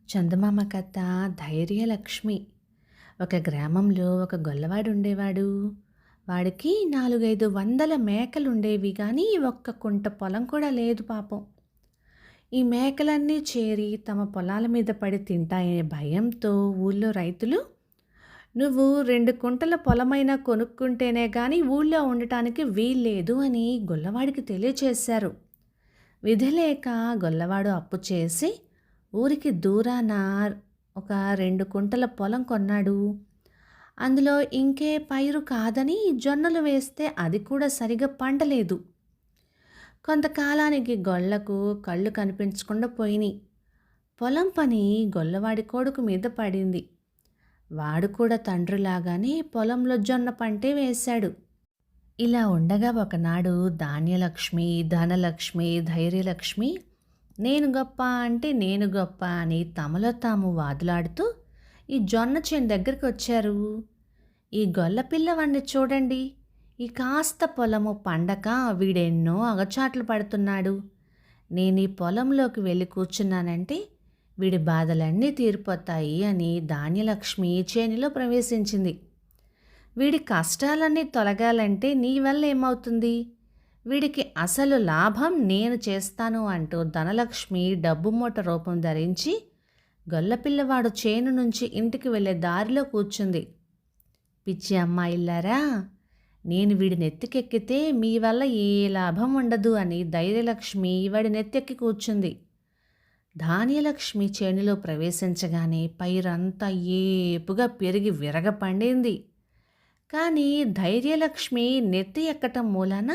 చందమామ కథ ధైర్యలక్ష్మి. ఒక గ్రామంలో ఒక గొల్లవాడు ఉండేవాడు. వాడికి 400-500 మేకలుండేవి కానీ ఒక్క కుంట పొలం కూడా లేదు పాపం. ఈ మేకలన్నీ చేరి తమ పొలాల మీద పడి తింటాయనే భయంతో ఊళ్ళో రైతులు, నువ్వు 2 కుంటల పొలమైనా కొనుక్కుంటేనే కానీ ఊళ్ళో ఉండటానికి వీల్లేదు అని గొల్లవాడికి తెలియచేశారు. విధి లేక గొల్లవాడు అప్పు చేసి ఊరికి దూరాన ఒక 2 కుంటల పొలం కొన్నాడు. అందులో ఇంకే పైరు కాదని జొన్నలు వేస్తే అది కూడా సరిగా పండలేదు. కొంతకాలానికి గొల్లకు కళ్ళు కనిపించకుండా పోయినాయి. పొలం పని గొల్లవాడి కొడుకు మీద పడింది. వాడు కూడా తండ్రిలాగానే పొలంలో జొన్న పంటే వేశాడు. ఇలా ఉండగా ఒకనాడు ధాన్యలక్ష్మి, ధనలక్ష్మి, ధైర్యలక్ష్మి నేను గొప్ప అంటే నేను గొప్ప అని తమలో తాము వాదులాడుతూ ఈ జొన్న చేను దగ్గరికి వచ్చారు. ఈ గొల్ల పిల్లవాడిని చూడండి, ఈ కాస్త పొలము పండక వీడెన్నో అగచాట్లు పడుతున్నాడు. నేను ఈ పొలంలోకి వెళ్ళి కూర్చున్నానంటే వీడి బాధలన్నీ తీరిపోతాయి అని ధాన్యలక్ష్మి చేనిలో ప్రవేశించింది. వీడి కష్టాలన్నీ తొలగాలంటే నీ వల్ల ఏమవుతుంది? వీడికి అసలు లాభం నేను చేస్తాను అంటూ ధనలక్ష్మి డబ్బు మూట రూపం ధరించి గొల్లపిల్లవాడు చేను నుంచి ఇంటికి వెళ్ళే దారిలో కూర్చుంది. పిచ్చి అమ్మాయిల్లారా, నేను వీడి నెత్తికెక్కితే మీ వల్ల ఏ లాభం ఉండదు అని ధైర్యలక్ష్మి వాడి నెత్తెక్కి కూర్చుంది. ధాన్యలక్ష్మి చేనులో ప్రవేశించగానే పైరంతా ఏపుగా పెరిగి విరగపండింది. కానీ ధైర్యలక్ష్మి నెత్తి ఎక్కటం మూలాన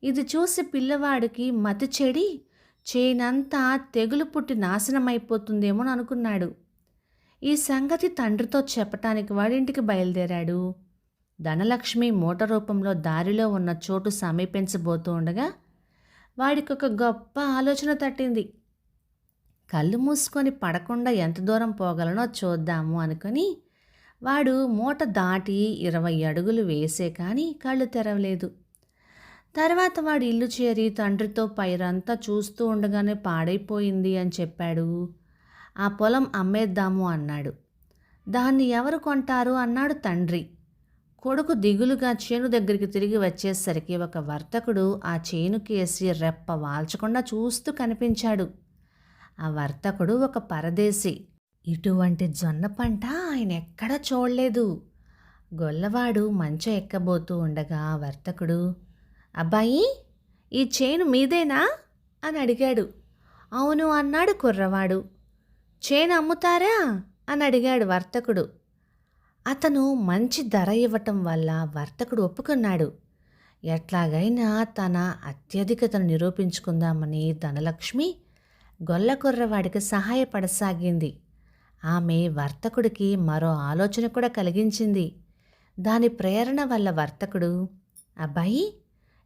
ఇది చూసి పిల్లవాడికి మతి చెడి చేనంతా తెగులు పుట్టి నాశనమైపోతుందేమో అనుకున్నాడు. ఈ సంగతి తండ్రితో చెప్పటానికి వాడింటికి బయలుదేరాడు. ధనలక్ష్మి మూట రూపంలో దారిలో ఉన్న చోటు సమీపించబోతూ ఉండగా వాడికొక గొప్ప ఆలోచన తట్టింది. కళ్ళు మూసుకొని పడకుండా ఎంత దూరం పోగలనో చూద్దాము అనుకుని వాడు మూట దాటి 20 అడుగులు వేసే కానీ కళ్ళు తెరవలేదు. తర్వాత వాడు ఇల్లు చేరి తండ్రితో పైరంతా చూస్తూ ఉండగానే పాడైపోయింది అని చెప్పాడు. ఆ పొలం అమ్మేద్దాము అన్నాడు. దాన్ని ఎవరు కొంటారు అన్నాడు తండ్రి. కొడుకు దిగులుగా చేను దగ్గరికి తిరిగి వచ్చేసరికి ఒక వర్తకుడు ఆ చేనుకేసి రెప్ప వాల్చకుండా చూస్తూ కనిపించాడు. ఆ వర్తకుడు ఒక పరదేశి. ఇటువంటి జొన్న పంట ఆయన ఎక్కడా చూడలేదు. గొల్లవాడు మంచం ఎక్కబోతూ ఉండగా వర్తకుడు, అబ్బాయి, ఈ చేను మీదేనా అని అడిగాడు. అవును అన్నాడు కుర్రవాడు. చేను అమ్ముతారా అని అడిగాడు వర్తకుడు. అతను మంచి ధర ఇవ్వటం వల్ల వర్తకుడు ఒప్పుకున్నాడు. ఎట్లాగైనా తన అత్యధికతను నిరూపించుకుందామని ధనలక్ష్మి గొల్ల కుర్రవాడికి సహాయపడసాగింది. ఆమె వర్తకుడికి మరో ఆలోచన కూడా కలిగించింది. దాని ప్రేరణ వల్ల వర్తకుడు, అబ్బాయి,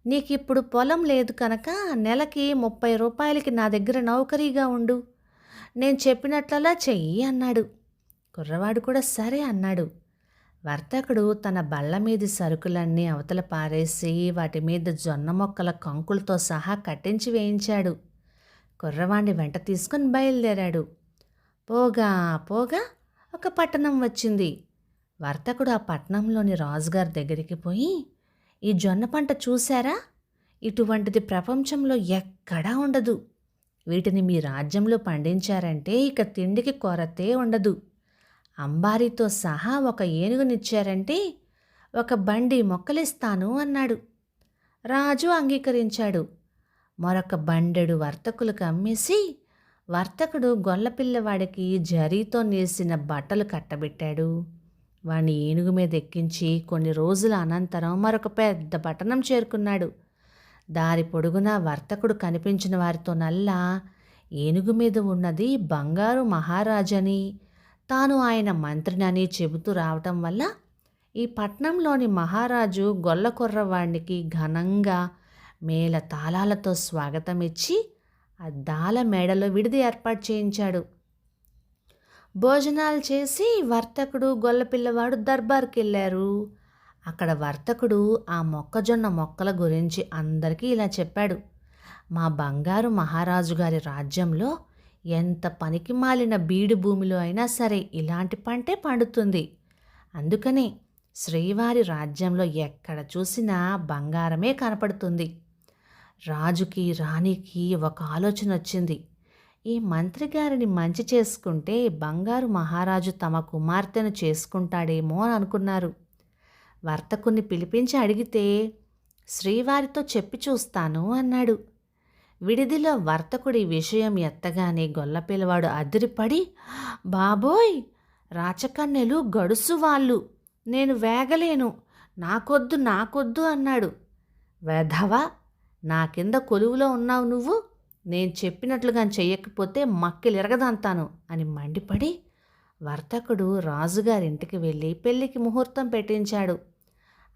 నీకిప్పుడు పొలం లేదు కనుక నెలకి 30 రూపాయలకి నా దగ్గర నౌకరీగా ఉండు, నేను చెప్పినట్లలా చెయ్యి అన్నాడు. కుర్రవాడు కూడా సరే అన్నాడు. వర్తకుడు తన బళ్ళ మీది సరుకులన్నీ అవతల పారేసి వాటి మీద జొన్న మొక్కల కంకులతో సహా కట్టించి వేయించాడు. కుర్రవాణ్ణి వెంట తీసుకుని బయలుదేరాడు. పోగా పోగా ఒక పట్టణం వచ్చింది. వర్తకుడు ఆ పట్టణంలోని రాజుగారి దగ్గరికి పోయి, ఈ జొన్న పంట చూశారా? ఇటువంటిది ప్రపంచంలో ఎక్కడా ఉండదు. వీటిని మీ రాజ్యంలో పండించారంటే ఇక తిండికి కొరతే ఉండదు. అంబారీతో సహా ఒక ఏనుగునిచ్చారంటే ఒక బండి మొక్కలిస్తాను అన్నాడు. రాజు అంగీకరించాడు. మరొక బండెడు వర్తకులకు అమ్మేసి వర్తకుడు గొల్లపిల్లవాడికి జరీతో నేసిన బట్టలు కట్టబెట్టాడు. వాణ్ణి ఏనుగు మీద ఎక్కించి కొన్ని రోజుల అనంతరం మరొక పెద్ద పట్టణం చేరుకున్నాడు. దారి పొడుగునా వర్తకుడు కనిపించిన వారితోనల్లా ఏనుగు మీద ఉన్నది బంగారు మహారాజని, తాను ఆయన మంత్రినని చెబుతూ రావటం వల్ల ఈ పట్నంలోని మహారాజు గొల్ల కుర్రవాడికి ఘనంగా మేళ తాళాలతో స్వాగతం ఇచ్చి అద్దాల మేడలో విడిది ఏర్పాటు చేయించాడు. భోజనాలు చేసి వర్తకుడు గొల్లపిల్లవాడు దర్బార్కి వెళ్ళారు. అక్కడ వర్తకుడు ఆ మొక్కజొన్న మొక్కల గురించి అందరికీ ఇలా చెప్పాడు. మా బంగారు మహారాజు గారి రాజ్యంలో ఎంత పనికి మాలిన బీడు భూమిలో అయినా సరే ఇలాంటి పంటే పండుతుంది. అందుకనే శ్రీవారి రాజ్యంలో ఎక్కడ చూసినా బంగారమే కనపడుతుంది. రాజుకి రాణికి ఒక ఆలోచన వచ్చింది. ఈ మంత్రి గారిని మంచి చేసుకుంటే బంగారు మహారాజు తమ కుమార్తెను చేసుకుంటాడేమో అని అనుకున్నారు. వర్తకుని పిలిపించి అడిగితే శ్రీవారితో చెప్పి చూస్తాను అన్నాడు. విడిదిలో వర్తకుడి విషయం ఎత్తగానే గొల్లపిల్లవాడు అదిరిపడి, బాబోయ్, రాచకన్నెలు గడుసు వాళ్ళు, నేను వేగలేను, నాకొద్దు నాకొద్దు అన్నాడు. వెధవా, నా కింద కొలువులో ఉన్నావు నువ్వు, నేను చెప్పినట్లుగా చెయ్యకపోతే మక్కిలిరగదంతాను అని మండిపడి వర్తకుడు రాజుగారింటికి వెళ్ళి పెళ్లికి ముహూర్తం పెట్టించాడు.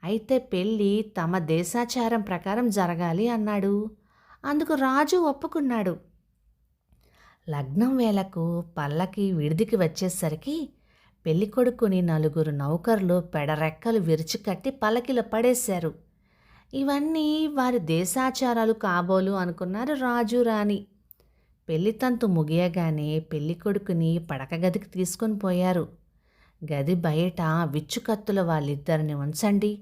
అయితే పెళ్ళి తమ దేశాచారం ప్రకారం జరగాలి అన్నాడు. అందుకు రాజు ఒప్పుకున్నాడు. లగ్నం వేళకు పల్లకి విడిదికి వచ్చేసరికి పెళ్ళికొడుకుని నలుగురు నౌకర్లు పెడరెక్కలు విరిచికట్టి పల్లకిలో పడేశారు. ఇవన్నీ వారి దేశాచారాలు కాబోలు అనుకున్నారు రాజు రాణి. పెళ్లితంతు ముగియగానే పెళ్ళికొడుకుని పడక గదికి తీసుకొని పోయారు. గది బయట విచ్చుకత్తుల వాళ్ళిద్దరిని ఉంచండి,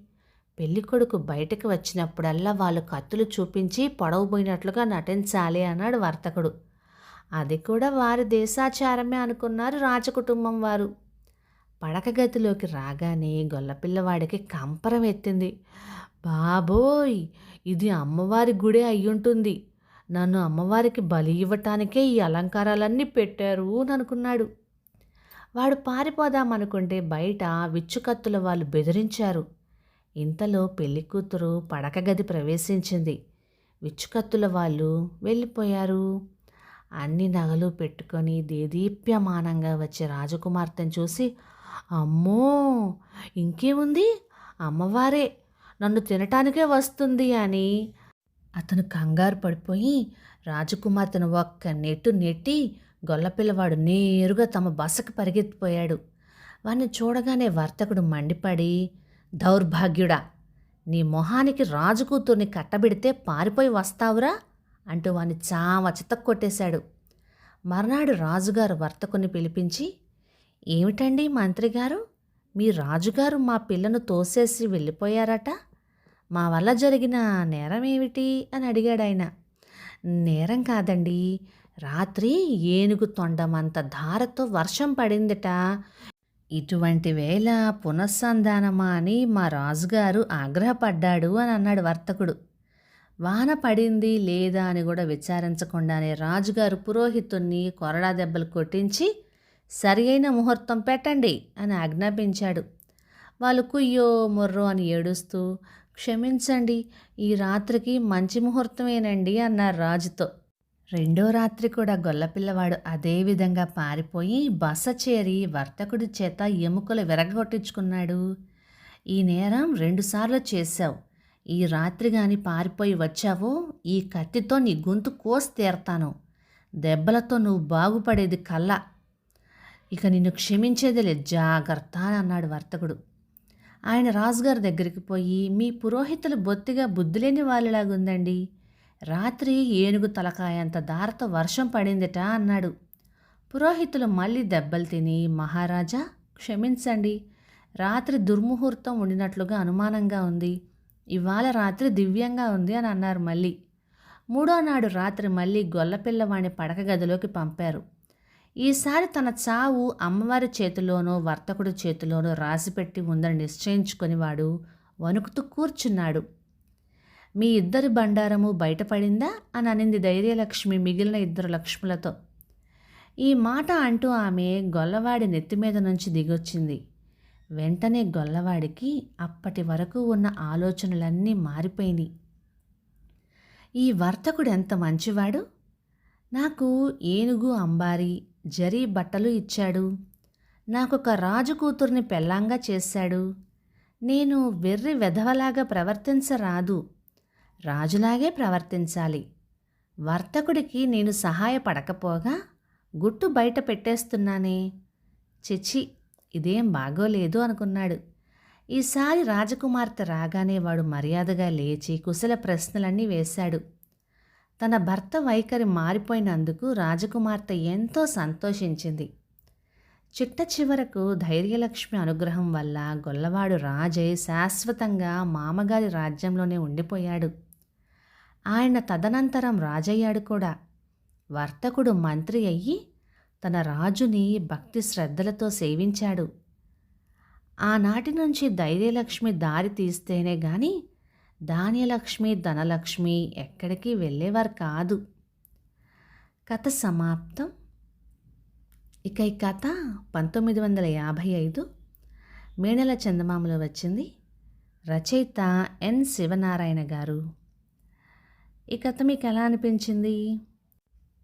పెళ్ళికొడుకు బయటకు వచ్చినప్పుడల్లా వాళ్ళు కత్తులు చూపించి పొడవబోయినట్లుగా నటించాలి అన్నాడు వర్తకుడు. అది కూడా వారి దేశాచారమే అనుకున్నారు రాజకుటుంబం వారు. పడక గదిలోకి రాగానే గొల్లపిల్లవాడికి కంపరం ఎత్తింది. బాబోయ్, ఇది అమ్మవారి గుడే అయ్యుంటుంది, నన్ను అమ్మవారికి బలి ఇవ్వటానికే ఈ అలంకారాలన్నీ పెట్టారు అని అనుకున్నాడు. వాడు పారిపోదామనుకుంటే బయట విచ్చుకత్తుల వాళ్ళు బెదిరించారు. ఇంతలో పెళ్ళికూతురు పడక గది ప్రవేశించింది. విచ్చుకత్తుల వాళ్ళు వెళ్ళిపోయారు. అన్ని నగలు పెట్టుకొని దేదీప్యమానంగా వచ్చే రాజకుమార్తెను చూసి, అమ్మో, ఇంకేముంది, అమ్మవారే నన్ను తినటానికే వస్తుంది అని అతను కంగారు పడిపోయి రాజకుమార్తెను ఒక్క నెట్టు నెట్టి గొల్లపిల్లవాడు నేరుగా తమ బసకు పరిగెత్తిపోయాడు. వాణ్ణి చూడగానే వర్తకుడు మండిపడి, దౌర్భాగ్యుడా, నీ మొహానికి రాజుకూతుర్ని కట్టబెడితే పారిపోయి వస్తావురా అంటూ వాణ్ణి చావ చితక్కొట్టేశాడు. మర్నాడు రాజుగారు వర్తకుని పిలిపించి, ఏమిటండి మంత్రిగారు, మీ రాజుగారు మా పిల్లను తోసేసి వెళ్ళిపోయారట, మా వల్ల జరిగిన నేరం ఏమిటి అని అడిగాడాయన. నేరం కాదండి, రాత్రి ఏనుగు తొండమంత ధారతో వర్షం పడిందిట, ఇటువంటి వేళ పునఃసంధానమా అని మా రాజుగారు ఆగ్రహపడ్డాడు అని అన్నాడు వర్తకుడు. వాన పడింది లేదా అని కూడా విచారించకుండానే రాజుగారు పురోహితుణ్ణి కొరడా దెబ్బలు కొట్టించి సరి అయిన ముహూర్తం పెట్టండి అని ఆజ్ఞాపించాడు. వాళ్ళు కుయ్యో మొర్రో అని ఏడుస్తూ, క్షమించండి, ఈ రాత్రికి మంచి ముహూర్తమేనండి అన్నారు రాజుతో. రెండో రాత్రి కూడా గొల్లపిల్లవాడు అదే విధంగా పారిపోయి బస చేరి వర్తకుడి చేత ఎముకలు విరగొట్టించుకున్నాడు. ఈ నేరం 2 సార్లు చేశావు, ఈ రాత్రి గాని పారిపోయి వచ్చావో ఈ కత్తితో నీ గొంతు కోసి తీరతాను, దెబ్బలతో నువ్వు బాగుపడేది కల్లా, ఇక నిన్ను క్షమించేదిలే, జాగ్రత్త అని అన్నాడు వర్తకుడు. ఆయన రాజుగారి దగ్గరికి పోయి, మీ పురోహితులు బొత్తిగా బుద్ధిలేని వాళ్ళలాగుందండి, రాత్రి ఏనుగు తలకాయంత దారతో వర్షం పడిందిట అన్నాడు. పురోహితులు మళ్ళీ దెబ్బలు తిని, మహారాజా క్షమించండి, రాత్రి దుర్ముహూర్తం ఉండినట్లుగా అనుమానంగా ఉంది, ఇవాళ రాత్రి దివ్యంగా ఉంది అని అన్నారు. మళ్ళీ 3వ నాడు రాత్రి మళ్ళీ గొల్లపిల్లవాణ్ణి పడక గదిలోకి పంపారు. ఈసారి తన చావు అమ్మవారి చేతిలోనో వర్తకుడి చేతిలోనో రాసిపెట్టి ఉందని నిశ్చయించుకొని వాడు వణుకుతూ కూర్చున్నాడు. మీ ఇద్దరి బండారము బయటపడిందా అని అనింది ధైర్యలక్ష్మి మిగిలిన 2 లక్ష్ములతో. ఈ మాట అంటూ ఆమె గొల్లవాడి నెత్తిమీద నుంచి దిగొచ్చింది. వెంటనే గొల్లవాడికి అప్పటి వరకు ఉన్న ఆలోచనలన్నీ మారిపోయినాయి. ఈ వర్తకుడు ఎంత మంచివాడు, నాకు ఏనుగు అంబారి జరీ బట్టలు ఇచ్చాడు, నాకొక రాజు కూతుర్ని పెళ్ళాంగా చేశాడు, నేను వెర్రి వెధవలాగా ప్రవర్తించరాదు, రాజులాగే ప్రవర్తించాలి, వర్తకుడికి నేను సహాయపడకపోగా గుట్టు బయట పెట్టేస్తున్నానే, చిచి, ఇదేం బాగోలేదు అనుకున్నాడు. ఈసారి రాజకుమార్తె రాగానే వాడు మర్యాదగా లేచి కుశల ప్రశ్నలన్నీ వేశాడు. తన భర్త వైఖరి మారిపోయినందుకు రాజకుమార్తె ఎంతో సంతోషించింది. చిట్ట చివరకు ధైర్యలక్ష్మి అనుగ్రహం వల్ల గొల్లవాడు రాజై శాశ్వతంగా మామగారి రాజ్యంలోనే ఉండిపోయాడు. ఆయన తదనంతరం రాజయ్యాడు కూడా. వర్తకుడు మంత్రి అయ్యి తన రాజుని భక్తి శ్రద్ధలతో సేవించాడు. ఆనాటి నుంచి ధైర్యలక్ష్మి దారి తీస్తేనే గాని ధాన్యలక్ష్మి ధనలక్ష్మి ఎక్కడికి వెళ్ళేవారు కాదు. కథ సమాప్తం. ఇక ఈ కథ 1955 మే నెల చందమామలో వచ్చింది. రచయిత ఎన్ శివనారాయణ గారు. ఈ కథ మీకు ఎలా అనిపించింది?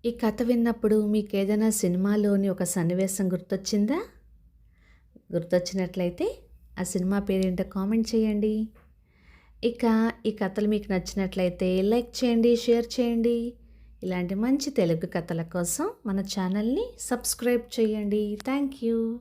ఈ కథ విన్నప్పుడు మీకు ఏదైనా సినిమాలోని ఒక సన్నివేశం గుర్తొచ్చిందా? గుర్తొచ్చినట్లయితే ఆ సినిమా పేరేంటో కామెంట్ చేయండి. ఇక ఈ కథలు మీకు నచ్చినట్లయితే లైక్ చేయండి, షేర్ చేయండి. ఇలాంటి మంచి తెలుగు కథల కోసం మన ఛానల్ని సబ్స్క్రైబ్ చేయండి. Thank you.